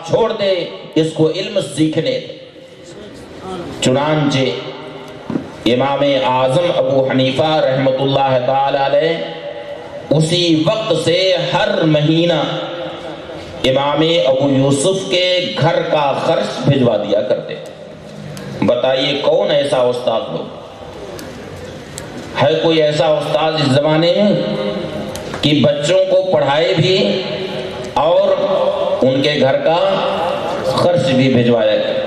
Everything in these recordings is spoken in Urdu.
کتاب چھوڑ دے، اس کو علم سیکھنے دے۔ چنانچہ امام اعظم ابو حنیفہ رحمۃ اللہ تعالی علیہ اسی وقت سے ہر مہینہ امام ابو یوسف کے گھر کا خرچ بھجوا دیا کرتے تھے۔ بتائیے کون ایسا استاد ہو؟ ہے کوئی ایسا استاد اس زمانے میں کہ بچوں کو پڑھائے بھی اور ان کے گھر کا خرچ بھی بھجوایا کرے؟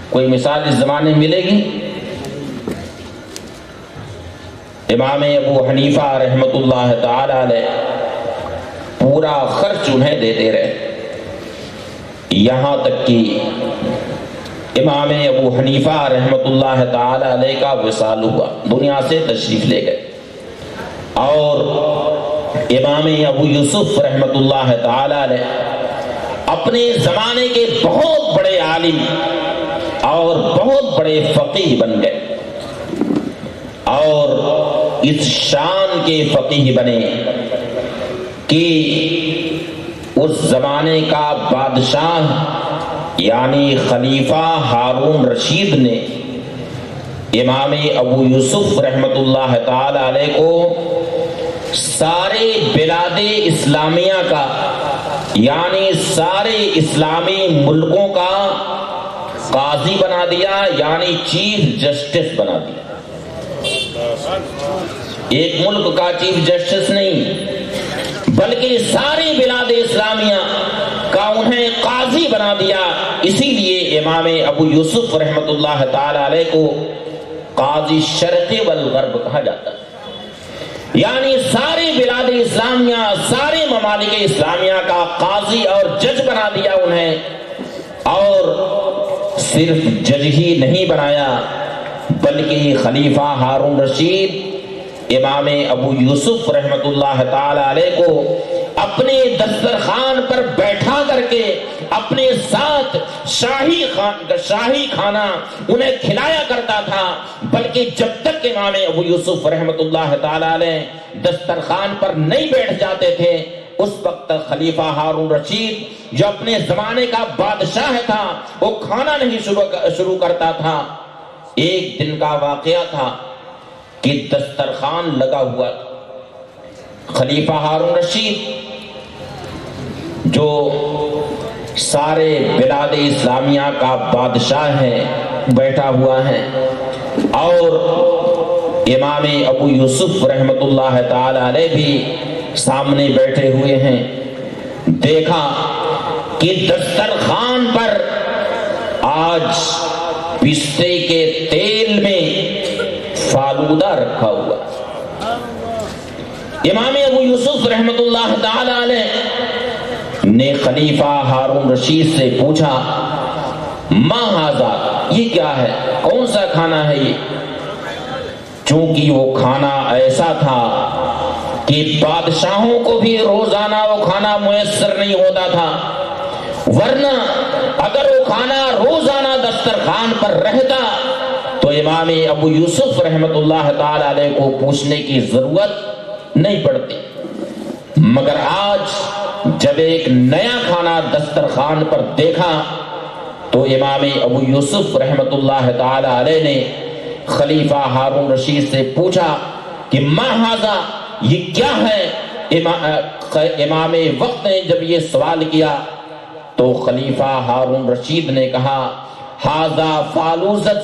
کوئی مثال اس زمانے میں ملے گی؟ امام ابو حنیفہ رحمۃ اللہ تعالی علیہ پورا خرچ انہیں دیتے رہے، یہاں تک کہ امام ابو حنیفہ رحمۃ اللہ تعالی علیہ کا وصال ہوا، دنیا سے تشریف لے گئے، اور امام ابو یوسف رحمۃ اللہ تعالی علیہ اپنے زمانے کے بہت بڑے عالم اور بہت بڑے فقیہ بن گئے، اور اس شان کے فقیہ بنے کہ اس زمانے کا بادشاہ یعنی خلیفہ ہارون رشید نے امام ابو یوسف رحمۃ اللہ تعالی علیہ کو سارے بلاد اسلامیہ کا یعنی سارے اسلامی ملکوں کا قاضی بنا دیا، یعنی چیف جسٹس بنا دیا۔ ایک ملک کا چیف جسٹس نہیں بلکہ ساری بلاد اسلامیہ کا انہیں قاضی بنا دیا۔ اسی لیے امام ابو یوسف رحمۃ اللہ تعالی علیہ کو قاضی شرق والغرب کہا جاتا ہے، یعنی ساری بلاد اسلامیہ، سارے ممالک اسلامیہ کا قاضی اور جج بنا دیا انہیں، اور صرف جج ہی نہیں بنایا بلکہ خلیفہ ہارون رشید امام ابو یوسف رحمۃ اللہ تعالی علیہ کو اپنے دسترخوان پر بیٹھا کر کے اپنے ساتھ شاہی کھانا انہیں کھلایا کرتا تھا، بلکہ جب تک امام ابو یوسف رحمۃ اللہ تعالی علیہ دسترخوان پر نہیں بیٹھ جاتے تھے، اس وقت تک خلیفہ ہارون رشید جو اپنے زمانے کا بادشاہ تھا وہ کھانا نہیں شروع کرتا تھا۔ ایک دن کا واقعہ تھا کہ دسترخوان لگا ہوا تھا، خلیفہ ہارون رشید جو سارے بلاد اسلامیہ کا بادشاہ ہے بیٹھا ہوا ہے، اور امام ابو یوسف رحمۃ اللہ تعالی علیہ بھی سامنے بیٹھے ہوئے ہیں۔ دیکھا کہ دسترخوان پر آج پستے کے تیل میں فالودہ رکھا ہوا۔ امام ابو یوسف رحمۃ اللہ تعالی علیہ نے خلیفہ ہارون رشید سے پوچھا، ما ھذا، یہ کیا ہے، کون سا کھانا ہے یہ؟ چونکہ وہ کھانا ایسا تھا کہ بادشاہوں کو بھی روزانہ وہ کھانا میسر نہیں ہوتا تھا، ورنہ اگر وہ کھانا روزانہ دسترخوان پر رہتا تو امام ابو یوسف رحمۃ اللہ تعالی علیہ کو پوچھنے کی ضرورت نہیں پڑتی۔ مگر آج جب ایک نیا کھانا دسترخوان پر دیکھا تو امام ابو یوسف رحمۃ اللہ تعالی علیہ نے خلیفہ ہارون رشید سے پوچھا کہ ما ھذا، یہ کیا ہے؟ امام وقت نے جب یہ سوال کیا تو خلیفہ ہارون رشید نے کہا، ھذا فالوزت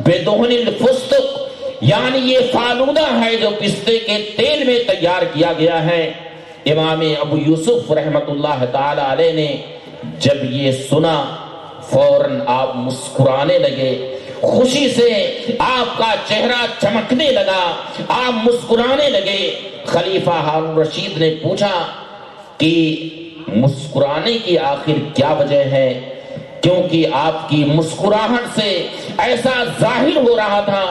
بدہن الفستق، یعنی یہ فالودہ ہے جو پستے کے تیل میں تیار کیا گیا ہے۔ امام ابو یوسف رحمۃ اللہ تعالی علیہ نے جب یہ سنا فوراً آپ مسکرانے لگے، خوشی سے آپ کا چہرہ چمکنے لگا، آپ مسکرانے لگے۔ خلیفہ ہارون رشید نے پوچھا کہ مسکرانے کی آخر کیا وجہ ہے؟ کیونکہ آپ کی مسکراہٹ سے ایسا ظاہر ہو رہا تھا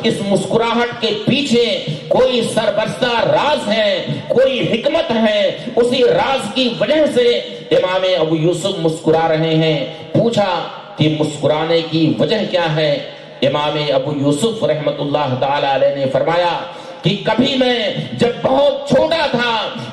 اس مسکراہٹ کے پیچھے کوئی سربستہ راز ہے، کوئی حکمت ہے۔ اسی راز کی وجہ سے امام ابو یوسف مسکرا رہے ہیں۔ پوچھا کہ مسکرانے کی وجہ کیا ہے؟ امام ابو یوسف رحمۃ اللہ تعالی علیہ نے فرمایا کہ کبھی میں جب بہت چھوٹا تھا،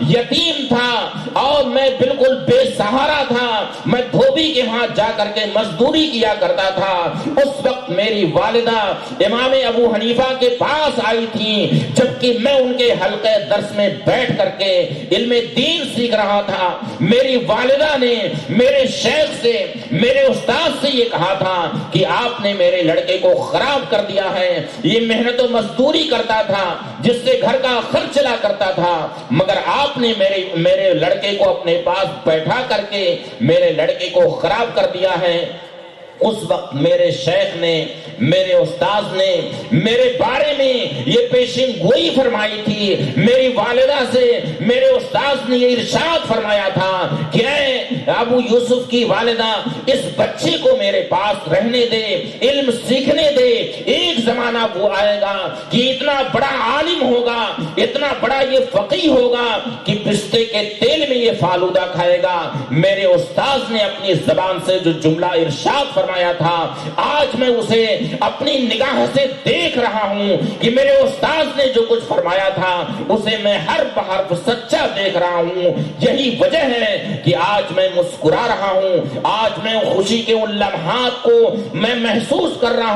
یتیم تھا اور میں بالکل بے سہارا تھا، میں دھوبی کے ہاں جا کر کے مزدوری کیا کرتا تھا، اس وقت میری والدہ امام ابو حنیفہ کے پاس آئی تھی جبکہ میں ان کے حلقے درس میں بیٹھ کر کے علم دین سیکھ رہا تھا۔ میری والدہ نے میرے شیخ سے، میرے استاد سے یہ کہا تھا کہ آپ نے میرے لڑکے کو خراب کر دیا ہے، یہ محنت و مزدوری کرتا تھا جس سے گھر کا خرچ چلا کرتا تھا، مگر آپ نے میرے لڑکے کو اپنے پاس بیٹھا کر کے میرے لڑکے کو خراب کر دیا ہے۔ اس وقت میرے شیخ نے، میرے استاذ نے میرے بارے میں یہ پیشین گوئی فرمائی تھی۔ میری والدہ سے میرے استاذ نے یہ ارشاد فرمایا تھا کہ اے ابو یوسف کی والدہ، اس بچے کو میرے پاس رہنے دے، علم سیکھنے دے، ایک زمانہ وہ آئے گا کہ اتنا بڑا عالم ہوگا، اتنا بڑا یہ فقیہ ہوگا کہ پستے کے تیل میں یہ فالودہ کھائے گا۔ میرے استاذ نے اپنی زبان سے جو جملہ ارشاد فرمایا تھا، آج میں اسے اپنی نگاہ سے دیکھ رہا ہوں کہ میرے استاذ نے جو کچھ فرمایا تھا اسے میں ہر بحرف سچا دیکھ رہا ہوں۔ یہی وجہ ہے کہ آج میں مسکرا رہا ہوں، آج میں خوشی کے ان لمحات کو میں محسوس کر رہا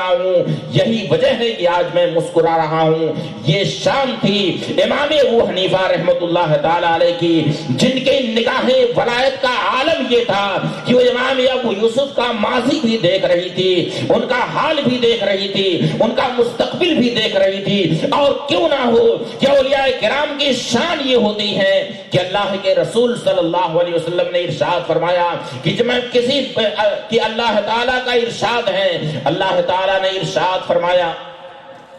ہوں، یہی وجہ ہے کہ آج میں مسکرا رہا ہوں۔ یہ شان تھی امام ابو حنیفہ رحمت اللہ تعالی علیہ کی، جن کے نگاہ ولایت کا عالم یہ تھا کہ وہ امام ابو یوسف کا ماضی بھی دیکھ رہی تھی، ان کا حال بھی دیکھ رہی تھی، ان کا مستقبل بھی دیکھ رہی تھی۔ اور کیوں نہ ہو کہ اولیاء کرام کی شان یہ ہوتی ہے کہ اللہ کے رسول صلی اللہ علیہ وسلم نے ارشاد فرمایا کہ جب میں کہ اللہ تعالیٰ کا ارشاد ہے، اللہ تعالیٰ نے ارشاد فرمایا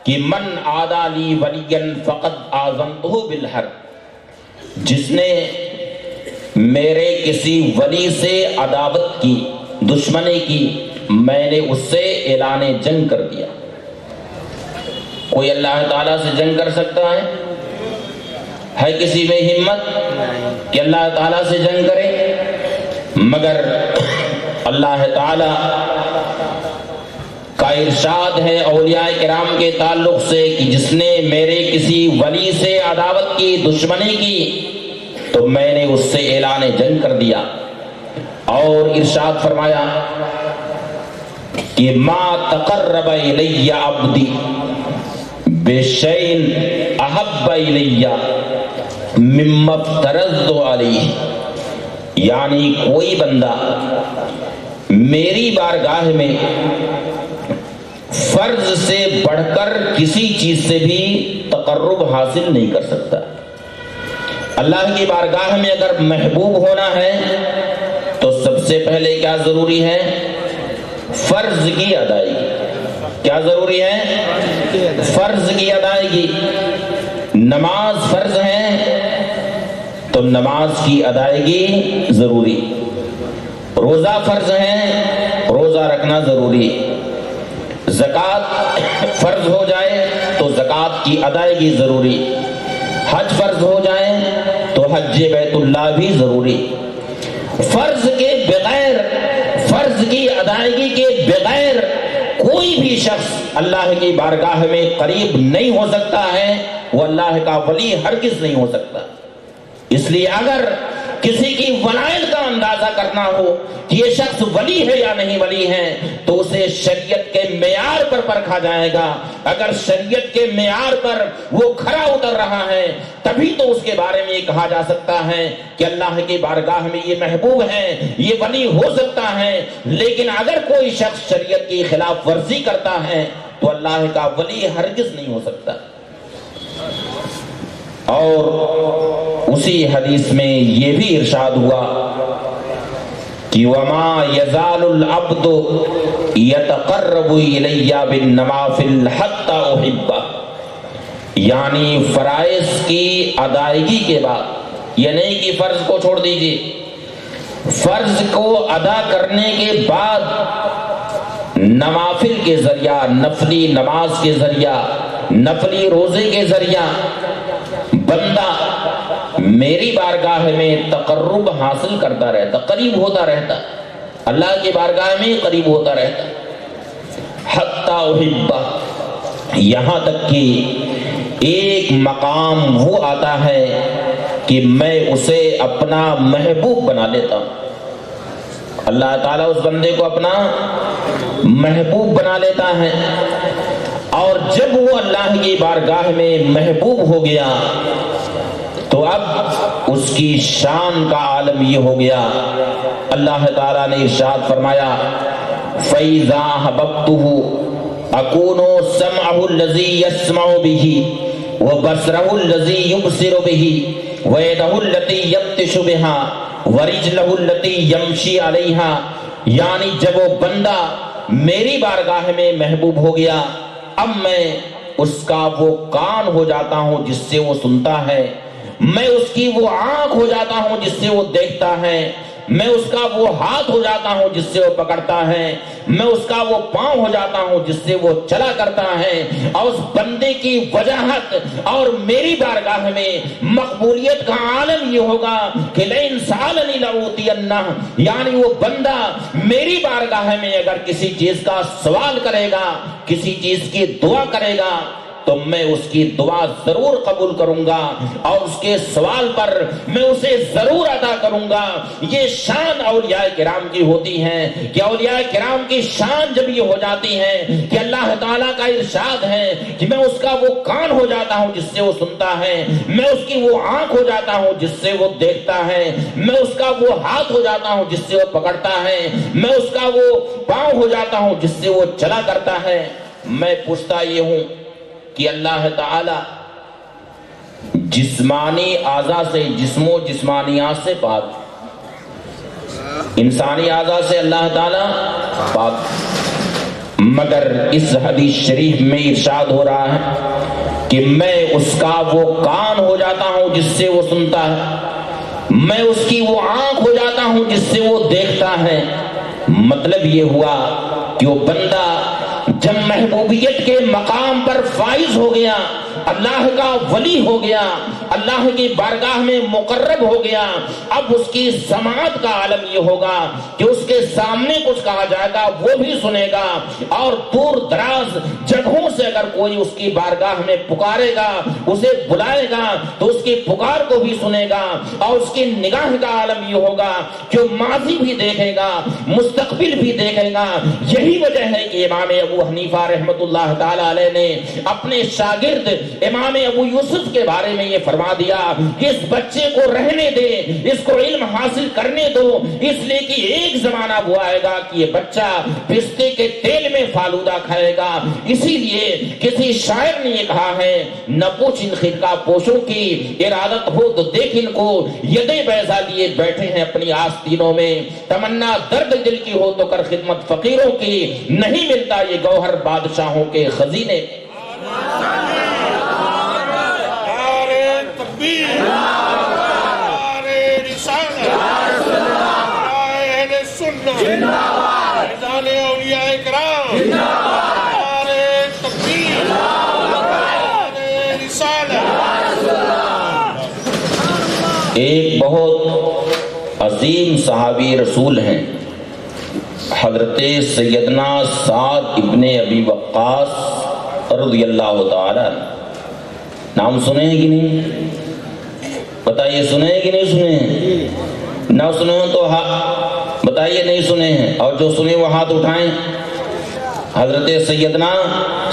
کہ من عادی لی ولیا فقد آذنتہ بالحرب، جس نے میرے کسی ولی سے عداوت کی، دشمنی کی، میں نے اس سے اعلان جنگ کر دیا۔ کوئی اللہ تعالیٰ سے جنگ کر سکتا ہے کسی میں ہمت کہ اللہ تعالیٰ سے جنگ کرے؟ مگر اللہ تعالیٰ کا ارشاد ہے اولیاء کرام کے تعلق سے کہ جس نے میرے کسی ولی سے عداوت کی، دشمنی کی، تو میں نے اس سے اعلان جنگ کر دیا۔ اور ارشاد فرمایا کہ ما تقرب الی عبدی بشیء احب الی مما افترضت علیہ، یعنی کوئی بندہ میری بارگاہ میں فرض سے بڑھ کر کسی چیز سے بھی تقرب حاصل نہیں کر سکتا۔ اللہ کی بارگاہ میں اگر محبوب ہونا ہے تو سب سے پہلے کیا ضروری ہے؟ فرض کی ادائیگی۔ کیا ضروری ہے؟ فرض کی ادائیگی۔ نماز فرض ہے تو نماز کی ادائیگی ضروری، روزہ فرض ہے، روزہ رکھنا ضروری، زکوٰۃ فرض ہو جائے تو زکوٰۃ کی ادائیگی ضروری، حج فرض ہو جائے تو حج بیت اللہ بھی ضروری۔ فرض کے بغیر، فرض کی ادائیگی کے بغیر کوئی بھی شخص اللہ کی بارگاہ میں قریب نہیں ہو سکتا ہے، وہ اللہ کا ولی ہرگز نہیں ہو سکتا۔ اس لیے اگر کسی کی ولایت کا اندازہ کرنا ہو کہ یہ شخص ولی ہے یا نہیں ولی ہے تو اسے شریعت کے معیار پر پرکھا جائے گا۔ اگر شریعت کے معیار پر وہ کھرا اتر رہا ہے تبھی تو اس کے بارے میں یہ کہا جا سکتا ہے کہ اللہ کی بارگاہ میں یہ محبوب ہے، یہ ولی ہو سکتا ہے۔ لیکن اگر کوئی شخص شریعت کی خلاف ورزی کرتا ہے تو اللہ کا ولی ہرگز نہیں ہو سکتا۔ اور اسی حدیث میں یہ بھی ارشاد ہوا کہ وما یزال العبد یتقرب الی بالنوافل حتی احبہ، یعنی فرائض کی ادائیگی کے بعد، یہ نہیں کہ فرض کو چھوڑ دیجیے، فرض کو ادا کرنے کے بعد نوافل کے ذریعہ، نفلی نماز کے ذریعہ، نفلی روزے کے ذریعہ بندہ میری بارگاہ میں تقرب حاصل کرتا رہتا، قریب ہوتا رہتا، اللہ کی بارگاہ میں قریب ہوتا رہتا، حتی احبہ، یہاں تک کہ ایک مقام وہ آتا ہے کہ میں اسے اپنا محبوب بنا لیتا ہوں. اللہ تعالیٰ اس بندے کو اپنا محبوب بنا لیتا ہے. اور جب وہ اللہ کی بارگاہ میں محبوب ہو گیا تو اب اس کی شان کا عالم یہ ہو گیا. اللہ تعالیٰ نے ارشاد فرمایا فَإِذَا أَحْبَبْتُهُ أَكُونُ سَمْعَهُ الَّذِي يَسْمَعُ بِهِ وَبَصَرَهُ الَّذِي يُبْصِرُ بِهِ وَيَدَهُ الَّتِي يَبْطِشُ بِهَا وَرِجْلَهُ الَّتِي يَمْشِي عَلَيْهَا. یعنی جب وہ بندہ میری بارگاہ میں محبوب ہو گیا اب میں اس کا وہ کان ہو جاتا ہوں جس سے وہ سنتا ہے, میں اس کی وہ آنکھ ہو جاتا ہوں جس سے وہ دیکھتا ہے, میں اس کا وہ ہاتھ ہو جاتا ہوں جس سے وہ پکڑتا ہے, میں اس کا وہ پاؤں ہو جاتا ہوں جس سے وہ چلا کرتا ہے. اور اس بندے کی وجاہت اور میری بارگاہ میں مقبولیت کا عالم یہ ہوگا کہ لئن سألنی لأوتینہ, یعنی وہ بندہ میری بارگاہ میں اگر کسی چیز کا سوال کرے گا, کسی چیز کی دعا کرے گا تو میں اس کی دعا ضرور قبول کروں گا اور اس کے سوال پر میں اسے ضرور عطا کروں گا. یہ شان اولیاء کرام کی ہوتی ہے کہ اولیاء کرام کی شان جب یہ ہو جاتی ہے کہ اللہ تعالیٰ کا ارشاد ہے کہ میں اس کا وہ کان ہو جاتا ہوں جس سے وہ سنتا ہے, میں اس کی وہ آنکھ ہو جاتا ہوں جس سے وہ دیکھتا ہے, میں اس کا وہ ہاتھ ہو جاتا ہوں جس سے وہ پکڑتا ہے, میں اس کا وہ پاؤں ہو جاتا ہوں جس سے وہ چلا کرتا ہے. میں پوچھتا یہ ہوں کہ اللہ تعالی جسمانی اعضاء سے, جسم و جسمانیات سے پاک, انسانی اعضاء سے اللہ تعالی پاک, مگر اس حدیث شریف میں ارشاد ہو رہا ہے کہ میں اس کا وہ کان ہو جاتا ہوں جس سے وہ سنتا ہے, میں اس کی وہ آنکھ ہو جاتا ہوں جس سے وہ دیکھتا ہے. مطلب یہ ہوا کہ وہ بندہ جب محبوبیت کے مقام پر فائز ہو گیا, اللہ کا ولی ہو گیا, اللہ کی بارگاہ میں مقرب ہو گیا, اب اس کی سماعت کا عالم یہ ہوگا کہ اس کے سامنے کچھ کہا جائے گا وہ بھی سنے گا, اور دور دراز جگہوں سے اگر کوئی اس کی بارگاہ میں پکارے گا, اسے بلائے گا تو اس کی پکار کو بھی سنے گا, اور اس کی نگاہ کا عالم یہ ہوگا کہ ماضی بھی دیکھے گا, مستقبل بھی دیکھے گا. یہی وجہ ہے کہ امام ابو حنیفہ رحمت اللہ تعالی علیہ نے اپنے شاگرد امام ابو یوسف کے بارے میں یہ فرما دیا کہ اس بچے کو رہنے دے, اس کو علم حاصل کرنے دو, اس لیے کہ ایک زمانہ وہ آئے گا کہ یہ بچہ پستے کے تیل میں فالودہ کھائے گا. اسی لیے کسی شاعر نے یہ کہا ہے, نہ پوچھ ان خرقہ پوشوں کی ارادت ہو تو دیکھ ان کو یدیں بیضا لیے بیٹھے ہیں اپنی آستینوں میں, تمنا درد دل کی ہو تو کر خدمت فقیروں کی, نہیں ملتا یہ گوہر بادشاہوں کے خزینے. ایک بہت عظیم صحابی رسول ہیں حضرت سیدنا سعد ابن ابی وقاص رضی اللہ تعالی. نام سنے ہیں کہ نہیں؟ بتائیے سنے ہیں کہ نہیں سنے ہیں؟ نہ سنے ہوں تو بتائیے نہیں سنے ہیں, اور جو سنے وہ ہاتھ اٹھائیں. حضرت سیدنا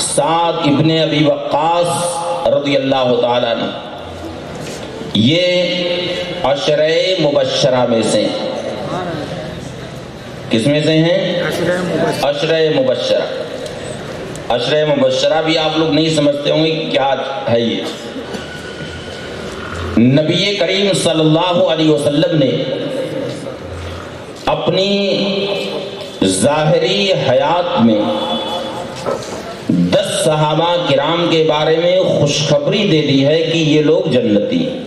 سعد ابن ابی وقاص رضی اللہ تعالی عنہ یہ عشرہ مبشرہ میں سے, کس میں سے ہیں؟ عشرہ مبشرہ. عشرہ مبشرہ بھی آپ لوگ نہیں سمجھتے ہوں گے کیا ہے یہ. نبی کریم صلی اللہ علیہ وسلم نے اپنی ظاہری حیات میں 10 صحابہ کرام کے بارے میں خوشخبری دے دی ہے کہ یہ لوگ جنتی ہیں.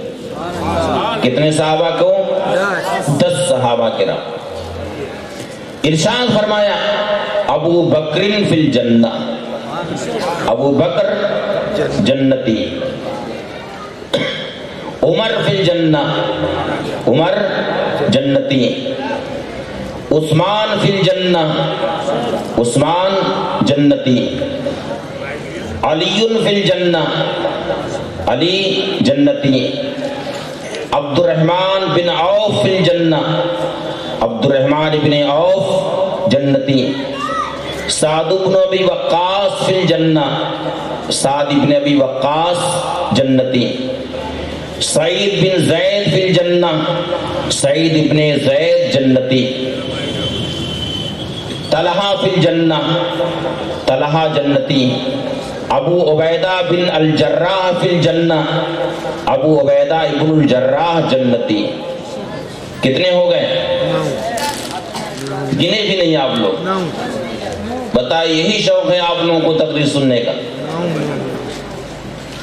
کتنے صحابہ کو؟ 10 صحابہ کرام. ارشاد فرمایا ابو بکر فی الجنہ, ابو بکر جنتی, عمر فی الجنہ, عمر جنتی, عثمان فی الجنہ, عثمان جنتی, علی فی الجنہ، علی جنتی. عبد الرحمن بن عوف فی الجنہ، عبد الرحمن بن عوف جنتی. سعد بن ابی وقاص فی الجنہ، سعد بن ابی وقاص جنتی. سعید بن زید فی الجنہ، سعید بن زید جنتی. طلحہ فی الجنہ، طلحہ جنتی. ابو عبیدہ بن الجراح فی الجنہ، ابو عبیدہ ابن الجراح جنتی. کتنے ہو گئے؟ گنے بھی نہیں آپ لوگ. بتائیں یہی شوق ہے آپ لوگوں کو تقریر سننے کا؟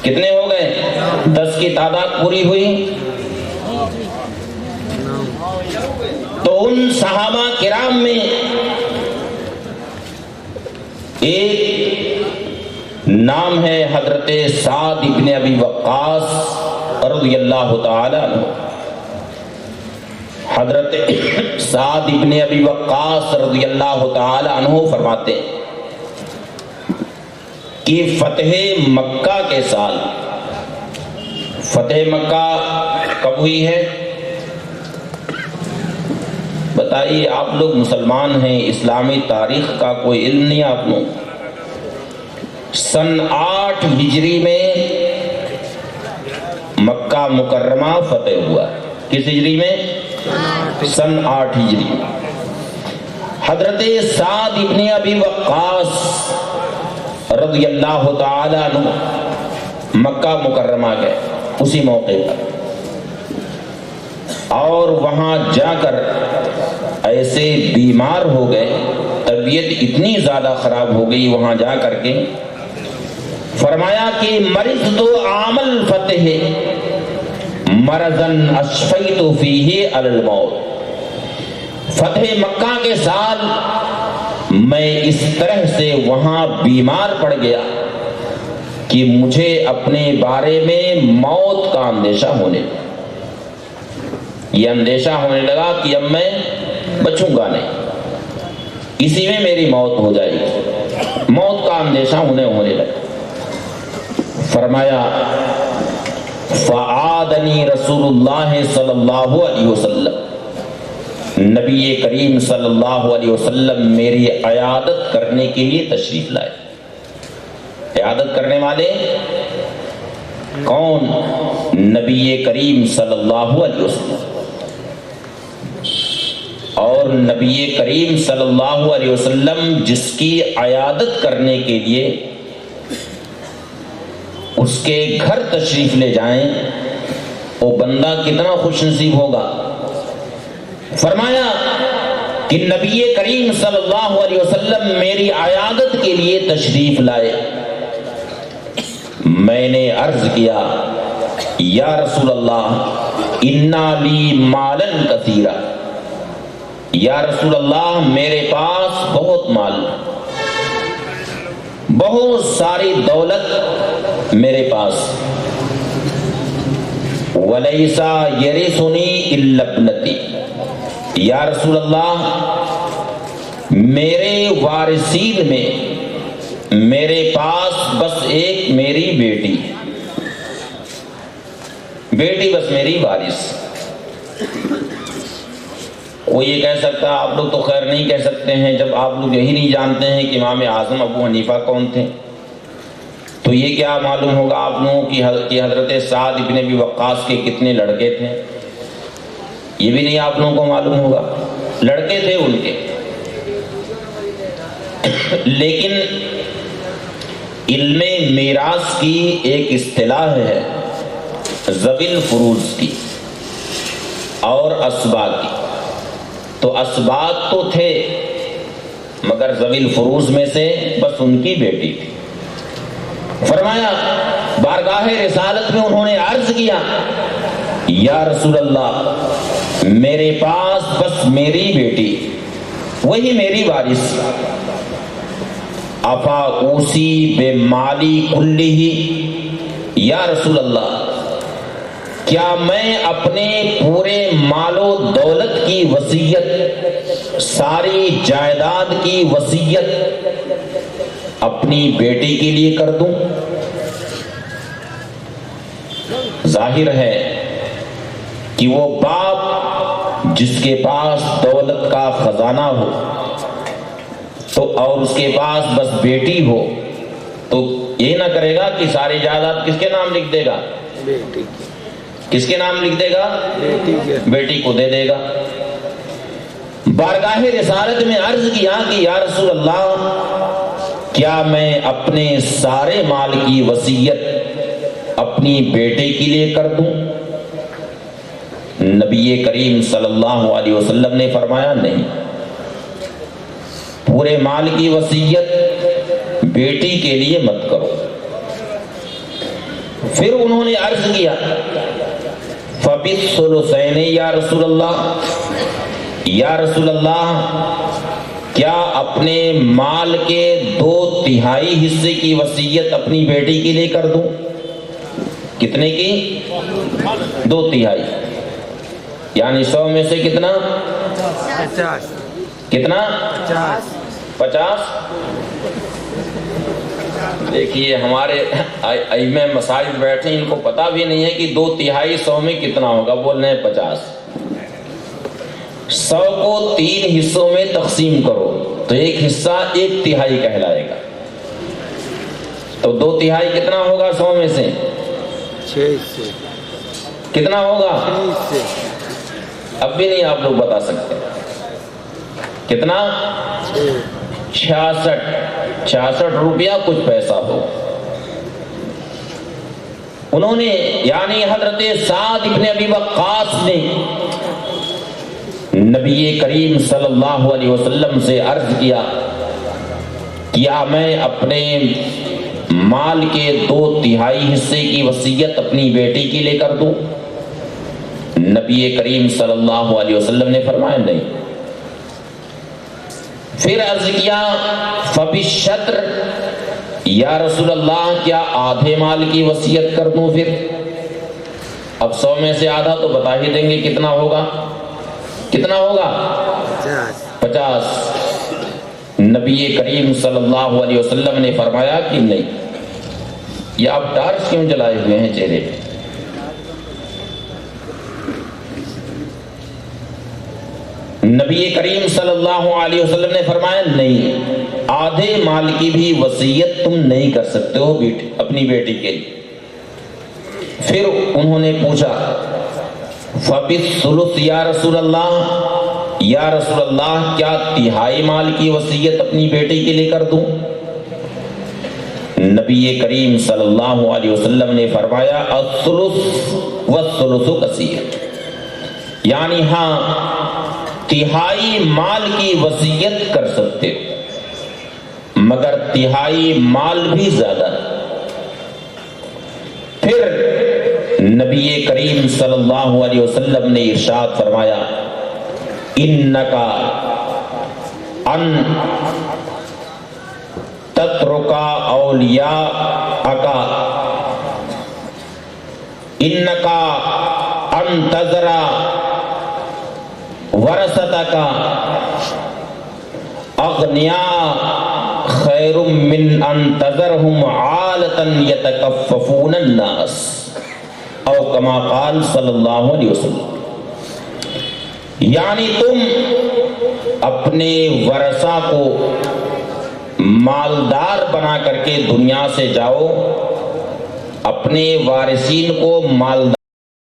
کتنے ہو گئے؟ 10 کی تعداد پوری ہوئی. تو ان صحابہ کرام میں ایک نام ہے حضرت سعد ابن ابی وقاص رضی اللہ تعالی عنہ. حضرت سعد ابن ابی وقاص رضی اللہ تعالی عنہ فرماتے ہیں کہ فتح مکہ کے سال، فتح مکہ کب ہوئی ہے؟ بتائیے، آپ لوگ مسلمان ہیں، اسلامی تاریخ کا کوئی علم نہیں آپ لوگ. سن 8 ہجری میں مکہ مکرمہ فتح ہوا. کس ہجری میں؟ سن 8 ہجری. حضرت سعد ابن ابی وقاص رضی اللہ تعالی عنہ مکہ مکرمہ گئے اسی موقع پر، اور وہاں جا کر ایسے بیمار ہو گئے، طبیعت اتنی زیادہ خراب ہو گئی وہاں جا کر کے. فرمایا کہ مرضت عام الفتح مرضا اشفیت فیہ علی الموت. فتح مکہ کے سال میں اس طرح سے وہاں بیمار پڑ گیا کہ مجھے اپنے بارے میں موت کا اندیشہ ہونے لگا. یہ اندیشہ ہونے لگا کہ اب میں بچوں گا نہیں، اسی میں میری موت ہو جائے گی. موت کا اندیشہ ہونے لگا. فرمایا فعادنی رسول اللہ صلی اللہ علیہ وسلم، نبی کریم صلی اللہ علیہ وسلم میری عیادت کرنے کے لیے تشریف لائے. عیادت کرنے والے کون؟ نبی کریم صلی اللہ علیہ وسلم. اور نبی کریم صلی اللہ علیہ وسلم جس کی عیادت کرنے کے لیے اس کے گھر تشریف لے جائیں وہ بندہ کتنا خوش نصیب ہوگا. فرمایا کہ نبی کریم صلی اللہ علیہ وسلم میری عیادت کے لیے تشریف لائے. میں نے عرض کیا یا رسول اللہ انا لی مالن کثیرا، یا رسول اللہ میرے پاس بہت مال، بہت ساری دولت میرے پاس. ولیسا یرثنی الا ابنتی، یا رسول اللہ میرے وارثین میں میرے پاس بس ایک میری بیٹی، بیٹی بس میری وارث. کوئی یہ کہہ سکتا، آپ لوگ تو خیر نہیں کہہ سکتے ہیں جب آپ لوگ یہی نہیں جانتے ہیں کہ امام اعظم ابو حنیفہ کون تھے، تو یہ کیا معلوم ہوگا آپ لوگوں کی حضرت سعد ابن ابی وقاص کے کتنے لڑکے تھے؟ یہ بھی نہیں آپ لوگوں کو معلوم ہوگا. لڑکے تھے ان کے، لیکن علم میراث کی ایک اصطلاح ہے ذوی الفروض کی اور اسباط کی. تو اسباط تو تھے مگر ذوی الفروض میں سے بس ان کی بیٹی تھی. فرمایا بارگاہ رسالت میں انہوں نے عرض کیا یا رسول اللہ میرے پاس بس میری بیٹی، وہی میری وارث. افا اوسی بے مالی کلہ، یا رسول اللہ کیا میں اپنے پورے مال و دولت کی وصیت، ساری جائیداد کی وصیت اپنی بیٹی کے لیے کر دوں؟ ظاہر ہے کہ وہ باپ جس کے پاس دولت کا خزانہ ہو تو اور اس کے پاس بس بیٹی ہو تو یہ نہ کرے گا کہ ساری جائیداد کس کے نام لکھ دے گا؟ بیٹی کی۔ کس کے نام لکھ دے گا؟ بیٹی کو دے دے گا۔ بارگاہ رسالت میں عرض کیا کہ یا رسول اللہ، کیا میں اپنے سارے مال کی وصیت اپنی بیٹے کے لیے کر دوں؟ نبی کریم صلی اللہ علیہ وسلم نے فرمایا نہیں، پورے مال کی وصیت بیٹی کے لیے مت کرو۔ پھر انہوں نے عرض کیا فَبِالثُّلُثَيْنِ یا رسول اللہ، یا رسول اللہ کیا اپنے مال کے 2/3 حصے کی وصیت اپنی بیٹی کے لیے کر دوں؟ کتنے کی؟ 2/3، یعنی 100 میں سے کتنا؟ 50۔ کتنا؟ 50۔ دیکھیے ہمارے ائمہ مساجد بیٹھے ان کو پتا بھی نہیں ہے کہ 2/3 100 میں کتنا ہوگا، بول رہے ہیں 50۔ 100 کو 3 حصوں میں تقسیم کرو تو ایک حصہ 1/3 کہلائے گا، تو 2/3 کتنا ہوگا 100 میں سے؟ 6 حصے۔ کتنا ہوگا؟ 6 حصے۔ اب بھی نہیں آپ لوگ بتا سکتے کتنا؟ 66 روپیہ کچھ پیسہ ہو۔ انہوں نے یعنی حضرت سعد ابن ابی وقاص نے نبی کریم صلی اللہ علیہ وسلم سے عرض کیا کیا میں اپنے مال کے 2/3 حصے کی وصیت اپنی بیٹی کے لیے کر دوں؟ نبی کریم صلی اللہ علیہ وسلم نے فرمایا نہیں۔ پھر عرض کیا فبالشطر، یا رسول اللہ کیا آدھے مال کی وصیت کر دوں؟ پھر اب 100 میں سے آدھا تو بتا ہی دیں گے کتنا ہوگا۔ کتنا ہوگا؟ 50۔ نبی کریم صلی اللہ علیہ وسلم نے فرمایا کہ نہیں۔ یہ آپ ٹارچ کیوں جلائے ہوئے ہیں چہرے پہ؟ نبی کریم صلی اللہ علیہ وسلم نے فرمایا نہیں، آدھے مال کی بھی وصیت تم نہیں کر سکتے ہو اپنی بیٹی کے لیے۔ پھر انہوں نے پوچھا فَبِالثُّلُثِ یا رسول اللہ، یا رسول اللہ کیا 1/3 مال کی وصیت اپنی بیٹی کے لیے کر دوں؟ نبی کریم صلی اللہ علیہ وسلم نے فرمایا الثلث والثلث کثیر، یعنی ہاں 1/3 مال کی وصیت کر سکتے ہو مگر 1/3 مال بھی زیادہ۔ پھر نبی کریم صلی اللہ علیہ وسلم نے ارشاد فرمایا انکا ان تترکا اولیاءکا، انکا ان تذرا ورثتکا اغنیاء خیر من ان تذرہم عالتا یتکففون الناس، او کما قال صلی اللہ علیہ وسلم۔ یعنی تم اپنے ورثہ کو مالدار بنا کر کے دنیا سے جاؤ، اپنے وارثین کو مالدار